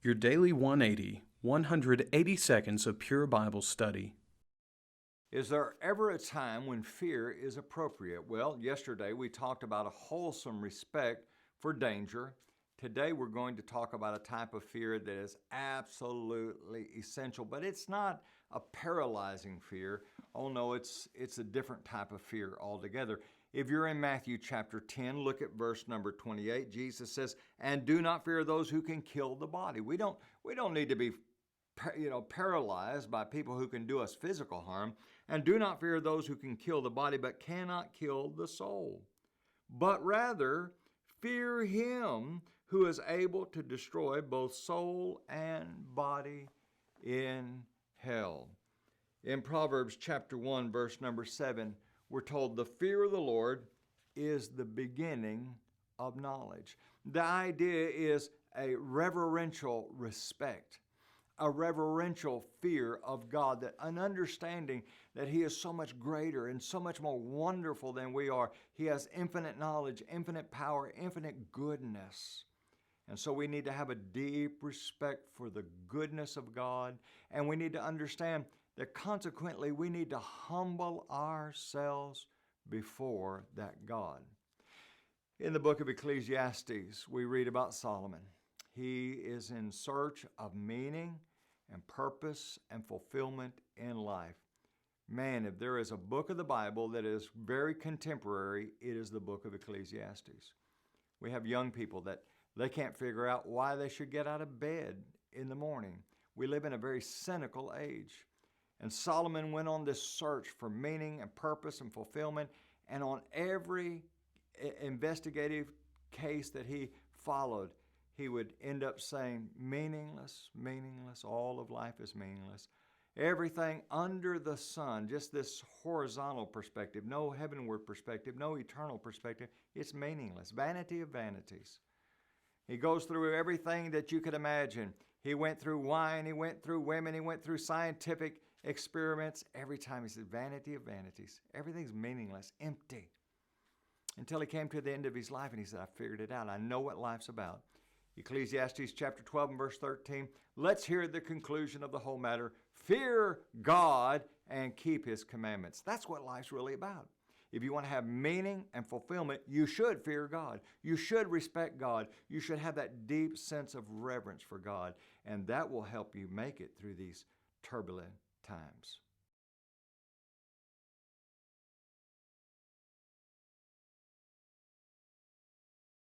Your Daily 180, 180 seconds of pure Bible study. Is there ever a time when fear is appropriate? Well, yesterday we talked about a wholesome respect for danger. Today we're going to talk about a type of fear that is absolutely essential, but it's not a paralyzing fear. Oh no, it's a different type of fear altogether. If you're in Matthew chapter 10, look at verse number 28. Jesus says, "And do not fear those who can kill the body." We don't need to be paralyzed by people who can do us physical harm. And do not fear those who can kill the body but cannot kill the soul. But rather fear him who is able to destroy both soul and body in hell. In Proverbs chapter 1, verse number 7, we're told the fear of the Lord is the beginning of knowledge. The idea is a reverential respect, a reverential fear of God, that an understanding that He is so much greater and so much more wonderful than we are. He has infinite knowledge, infinite power, infinite goodness. And so we need to have a deep respect for the goodness of God, and we need to understand that consequently we need to humble ourselves before that God. In the book of Ecclesiastes, we read about Solomon. He is in search of meaning and purpose and fulfillment in life. Man, if there is a book of the Bible that is very contemporary, it is the book of Ecclesiastes. We have young people that they can't figure out why they should get out of bed in the morning. We live in a very cynical age. And Solomon went on this search for meaning and purpose and fulfillment, and on every investigative case that he followed, he would end up saying, meaningless, meaningless, all of life is meaningless. Everything under the sun, just this horizontal perspective, no heavenward perspective, no eternal perspective, it's meaningless. Vanity of vanities. He goes through everything that you could imagine. He went through wine, he went through women, he went through scientific experiments. Every time he said, vanity of vanities. Everything's meaningless, empty. Until he came to the end of his life and he said, I figured it out. I know what life's about. Ecclesiastes chapter 12 and verse 13. Let's hear the conclusion of the whole matter. Fear God and keep His commandments. That's what life's really about. If you want to have meaning and fulfillment, you should fear God. You should respect God. You should have that deep sense of reverence for God. And that will help you make it through these turbulent times.